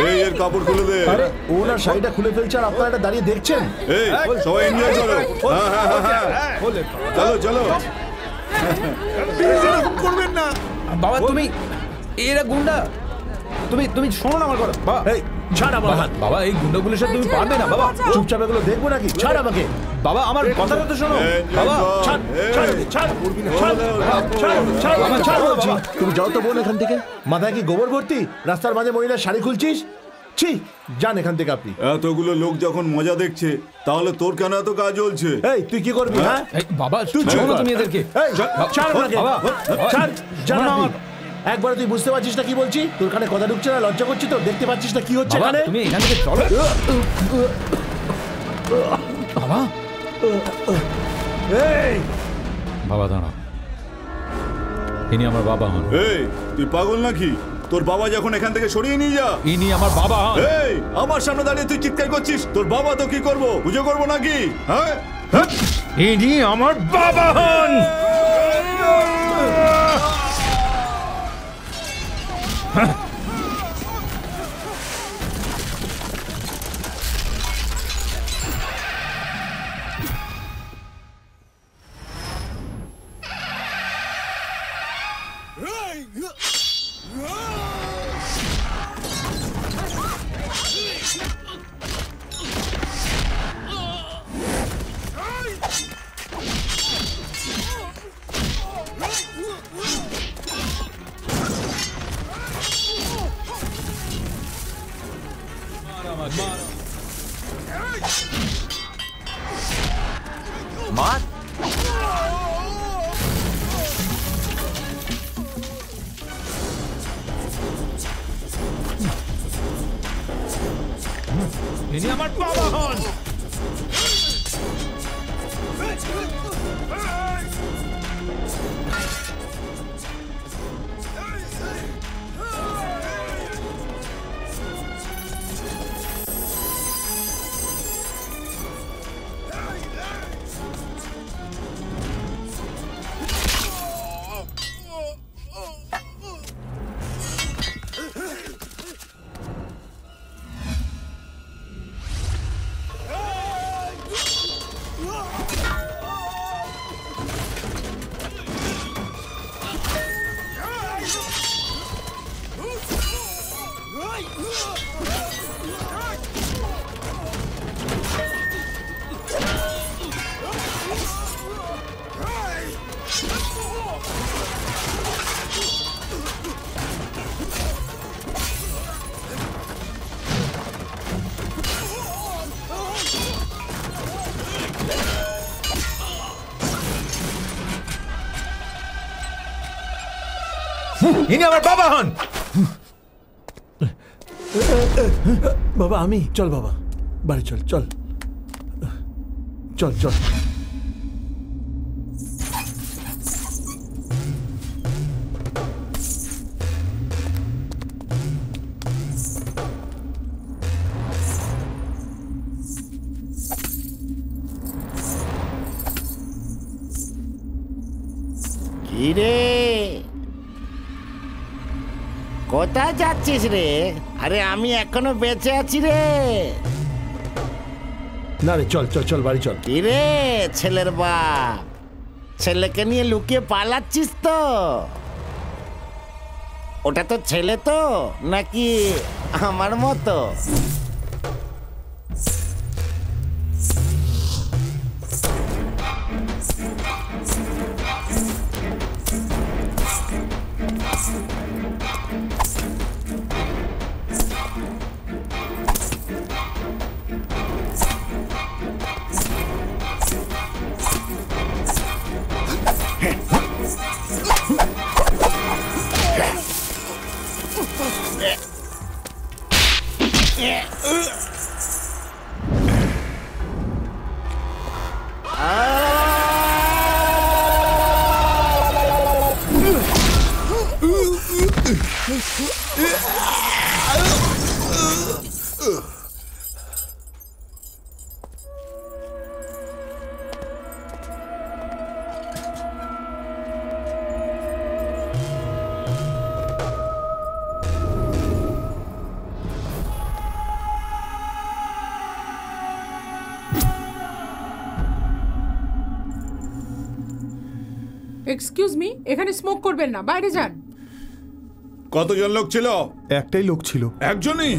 এই এর কাপড় খুলে দে। আরে ওনার শাড়িটা খুলে ফেলছে আর আপনারা এটা দাঁড়িয়ে দেখছেন। এই সবাই এনজয় করো। চলো চলো। এরকম করবেন না বাবা। তুমি এরা গুন্ডা। তুমি শোনো না আমার কথা। বাবা এই ছাড় আমার হাত। বাবা এই গুন্ডাগুলোর সাথে তুমি পারবে না বাবা। চুপচাপ এগুলো দেখবো নাকি? ছাড় আমাকে। বাবা আমার কথাটা তো শোনো বাবা। ছাড় ছাড় ছাড় ছাড় ছাড় বাবা, ছাড় বলছি। তুমি যাও তো বোন এখান থেকে। মাথায় কি গোবর ভর্তি? রাস্তার মাঝে মহিলার শাড়ি খুলছিস? ছি, যান এখান থেকে আপনি। এতগুলো লোক যখন মজা দেখছে তাহলে তোর কেন এত কাজ চলছে? এই তুই কি করবি? হ্যাঁ বাবা তুই শোনো তুমি এদেরকে। এই ছাড় আমাকে। বাবা ছাড় ছাড় শোনো আপনি। আমার। একবার তুই বুঝতে পারছিস না কি বলছি? তোর কানে কথা ঢুকছে না? লজ্জা করছিস তো? দেখতে পাচ্ছিস না কি হচ্ছে বাবা এখানে? তুমি এখান থেকে চলো বাবা। এই বাবা দাঁড়াও, ইনি আমার বাবা হন। এই তুই পাগল নাকি? তোর বাবা যখন এখান থেকে সরিয়ে নিয়ে যা। ইনি আমার বাবা হন। এই আমার সামনে দাঁড়িয়ে তুই চিৎকার করছিস? তোর বাবা তো কি করবো? পুজো করবো নাকি? হ্যাঁ ইনি আমার বাবা হন। মার। ইনি আমার বাবা হন। ইনি আমার বাবা হন। বাবা আমি। চল বাবা বাড়ি চল। চল চল চল। কিরে কোথায় যাচ্ছিস রে? আরে আমি এখনো বেঁচে আছি রে। না রে চল চল চল বাড়ি চল। কিরে ছেলের বাপ, ছেলেকে নিয়ে লুকিয়ে পালাচ্ছিস তো? ওটা তো ছেলে তো নাকি আমার মতো? এক্সকিউজ মি, এখানে স্মোক করবেন না, বাইরে যান। কতজন লোক ছিল? একটাই লোক ছিল। একজনই?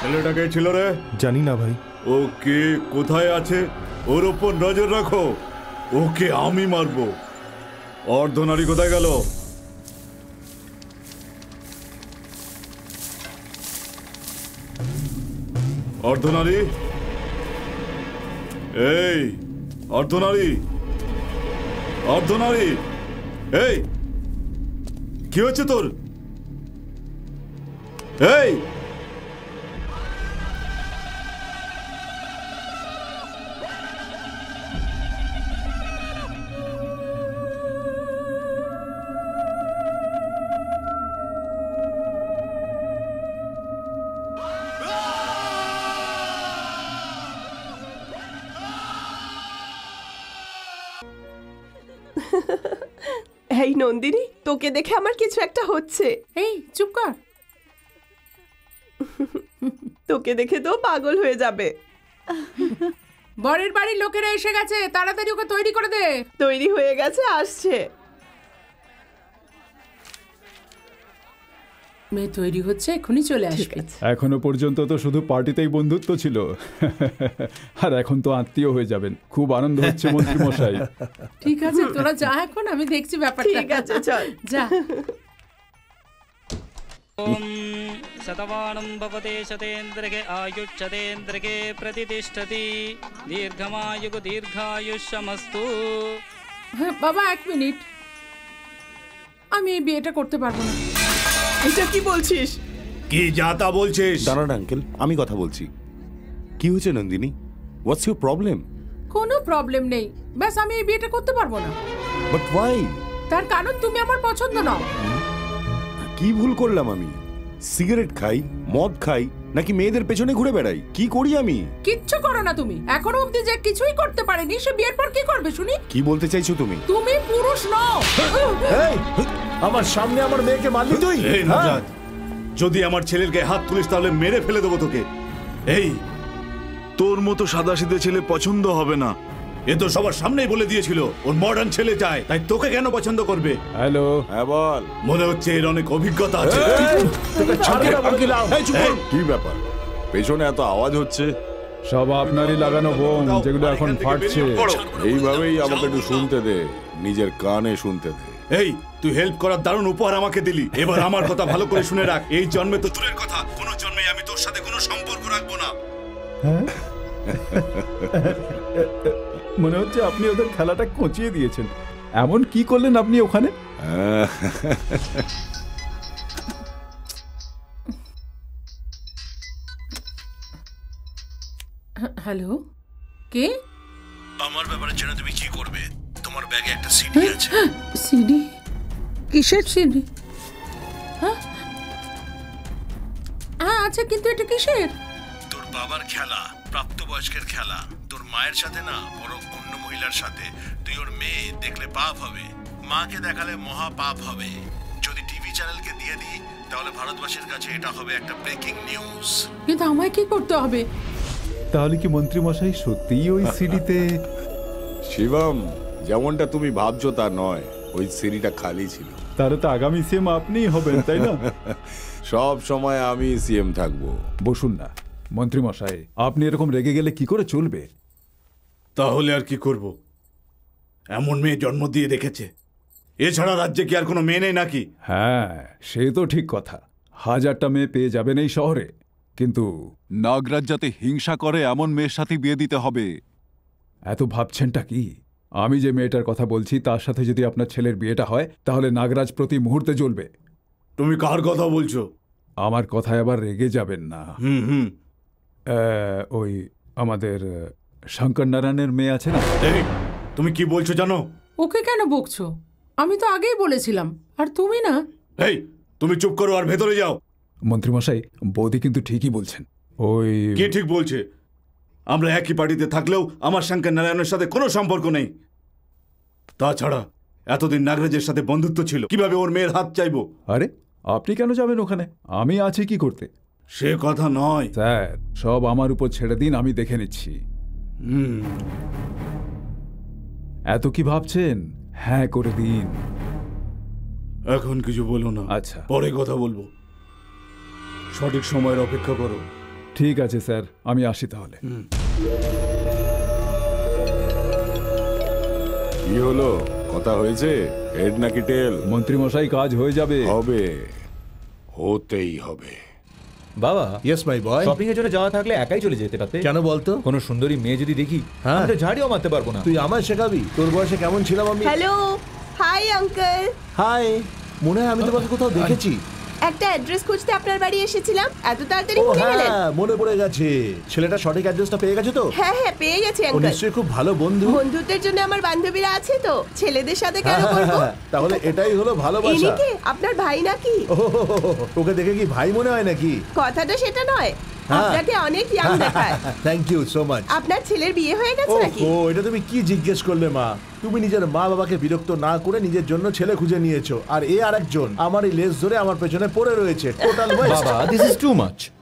ছেলেটাকে ছিল রে? জানি না ভাই। ও কে, কোথায় আছে, ওর ওপর নজর রাখো। ওকে আমি মারবো। অর্ধনারী কোথায় গেল? অর্ধনারী, এই অর্ধনারী, অর্ধনারী, এই কি হচ্ছে তোর? এই এই নন্দিনী, তোকে দেখে আমার কিছু একটা হচ্ছে। এই চুপ কর। তোকে দেখে তো পাগল হয়ে যাবে। বরের বাড়ির লোকেরা এসে গেছে, তাড়াতাড়ি ওকে তৈরি করে দে। তৈরি হয়ে গেছে, আসছে। মেয়ে তৈরি হচ্ছে, এখনই চলে আসবে। এখনো পর্যন্ত তো শুধু পার্টিতেই বন্ধুত্ব ছিল, আর এখন তো আত্মীয় হয়ে যাবেন। খুব আনন্দ হচ্ছে মন্ত্রী মশাই। ঠিক আছে, তোরা যা, এখন আমি দেখছি ব্যাপারটা। ঠিক আছে, চল যা। शतवानं भवते शतेन्द्रके आयुष्यतेन्द्रके प्रतिष्ठति दीर्घमायुः दीर्घायुष्यमस्तु। হ্যাঁ বাবা, এক মিনিট, আমি এই বিয়েটা করতে পারবো না। এটা কি বলছিস? কি যা তা বলছিস? দাঁড়ান আঙ্কেল, আমি কথা বলছি। কি হয়েছে নন্দিনী? What's your problem? কোনো প্রবলেম নেই, ব্যাস আমি এই বিয়েটা করতে পারবো না। But why? তার কারণ তুমি আমার পছন্দ নাও। কি ভুল করলাম আমি? সিগারেট খাই, মদ খাই, নাকি মেয়েদের পেছনে ঘুরে বেড়াই? কি করি আমি? কিচ্ছু করো না তুমি। এখনো অবধি যে কিছুই করতে পারেনি, সে বিয়ের পর কি করবে শুনি? কি বলতে চাইছো তুমি? তুমি পুরুষ নও। এই, আমার সামনে আমার মেয়েকে মারলি তুই? এই নজাত, যদি আমার ছেলের গায়ে হাত তুলিস তাহলে মেরে ফেলে দেবো তোকে। এই, তোর মতো সাদাসিধে ছেলে পছন্দ হবে না। এ তো সবার সামনেই বলে দিয়েছিল ওর মডার্ন ছেলে চায়, তাই তোকে কেন পছন্দ করবে? হ্যালো, হ্যাঁ বল। মনে হচ্ছে এর অনেক অভিজ্ঞতা আছে। কি ব্যাপার? পেছনে এত আওয়াজ হচ্ছে। সব আপনারই লাগানো বোম, যেগুলো এখন ফাটছে। এইভাবেই আমাকে একটু শুনতে দে, নিজের কানে শুনতে দে। এই, তুই হেল্প করার দারুণ উপহার আমাকে দিলি। এবার আমার কথা ভালো করে শুনে রাখ। এই জন্মে তো দূরের কথা, কোনো জন্মে আমি তোর সাথে কোনো সম্পর্ক রাখবো না। মনে হচ্ছে আপনি ওদের খেলাটা কচিয়ে দিয়েছেন। এমন কি করলেন আপনি ওখানে? হ্যালো, কে? আমার ব্যাপারে জেনে তুমি কি করবে? তোমার ব্যাগে একটা সিডি আছে। সিডি? কিসের সিডি? হ্যাঁ হ্যাঁ, আচ্ছা, কিন্তু এটা কিসের? তোর বাবার খেলা, প্রাপ্তবয়স্কের খেলা। তোর মায়ের সাথে না, বরং অন্য মহিলার সাথে। তুই ওর মেয়ে দেখলে পাপ হবে, মাকে দেখালে মহা পাপ হবে। যদি টিভি চ্যানেলকে দিয়ে দিই তাহলে ভারতবাসীর কাছে এটা হবে একটা ব্রেকিং নিউজ। কিন্তু আমায় কি করতে হবে? তাহলে কি মন্ত্রী মশাই সত্যিই ওই সিডিতে? শিবম, যেমনটা তুমি ভাবছো তা নয়, ওই সিঁড়িটা খালি ছিল। তাহলে তো আগামী সিএম আপনিই হবেন, তাই না? সব সময় আমি সিএম থাকবো। বসুন না মন্ত্রী মশাই, আপনি এরকম রেগে গেলে কি করে চলবে? তাহলে আর কি করব? এমন মেয়ে জন্ম দিয়ে রেখেছে। এছাড়া রাজ্যে কি আর কোনো মেয়ে নেই নাকি? হ্যাঁ, সে তো ঠিক কথা। 1000টা মেয়ে পেয়ে যাবেন এই শহরে, কিন্তু নাগরাজ যাতে হিংসা করে এমন মেয়ের সাথে বিয়ে দিতে হবে। এত ভাবছেনটা কি? আমি যে মেয়েটার কথা বলছি তার সাথে যদি আপনার ছেলের বিয়েটা হয় তাহলে নাগরাজ প্রতি মুহূর্তে জ্বলবে। তুমি কার কথা বলছো? আমার কথায় আবার রেগে যাবেন না। ওই আমাদের শঙ্কর নারায়ণের মেয়ে আছে না? তুমি কি বলছো জানো? ওকে কেন বকছো? আমি তো আগেই বলেছিলাম। আর তুমি না? এই, তুমি চুপ করো আর ভেতরে যাও। মন্ত্রীমশাই, বৌদি কিন্তু ঠিকই বলছেন। ওই কে ঠিক বলছে? আমরা একই পার্টিতে থাকলেও আমার শঙ্কর নারায়ণের সাথে কোনো সম্পর্ক নেই। তাছাড়া এতদিন নাগরাজের সাথে বন্ধুত্ব ছিল, কিভাবে ওর মেয়ের হাত চাইবো? আরে, আপনি কেন যাবেন ওখানে? আমি আছি কি করতে? সে কথা নয় স্যার, সব আমার উপর ছেড়ে দিন, আমি দেখে নিচ্ছি। এত কি ভাবছেন? হ্যাঁ করে দিন। এখন কিছু বলো না, আচ্ছা। পরে কথা বলবো। সঠিক সময়ের অপেক্ষা করো। ঠিক আছে স্যার, আমি আসি তাহলে। কি হলো, কথা হয়েছে? হেড নাকি টেল? মন্ত্রীমশাই, কাজ হয়ে যাবে। হবে, হতেই হবে। বাবা, ইয়েস মাই বয়। শপিং এর জন্য যাওয়া থাকলে একাই চলে যেতে পারতে। কেন বলতো? কোনো সুন্দরী মেয়ে যদি দেখি, হ্যাঁ। আমি তো ঝাড়িও মারতে পারবো না। তুই আমায় শেখাবি? তোর বয়সে কেমন ছিলাম আমি? Hello, hi uncle. হাই, মনে হয় আমি তোমাকে কোথাও দেখেছি। একটা অ্যাড্রেস খুঁজতে আপনার বাড়ি এসেছিলাম, এত তাড়াতাড়ি ও ভুলে গেলেন? হ্যাঁ, মনে পড়ে গেছে। ছেলেটা সঠিক অ্যাড্রেসটা পেয়ে গেছে তো? হ্যাঁ হ্যাঁ, পেয়ে গেছি ও আঙ্কেল। নিশ্চয়ই খুব ভালো বন্ধু। বন্ধুত্বের জন্য আমার বান্ধবীরা আছে তো, ছেলেদের সাথে কেন হ্যাঁ, করব? হ্যাঁ, তাহলে এটাই হলো ভালোবাসা। ইনি কে? আপনার ভাই নাকি? ওকে দেখে কি ভাই মনে হয় নাকি? কথাটা সেটা নয়, হ্যাঁ। আপনাকে অনেক ইয়াং দেখায়। Thank you so much. আপনার ছেলের বিয়ে হয়ে গেছে নাকি? ও এটা তুমি কি জিজ্ঞেস করলে মা? তুমি নিজের মা বাবাকে বিরক্ত না করে নিজের জন্য ছেলে খুঁজে নিয়েছো, আর এ আরেকজন আমার এই লেজ ধরে আমার পেছনে পড়ে রয়েছে। Total West. বাবা, দিস ইজ টু মাচ।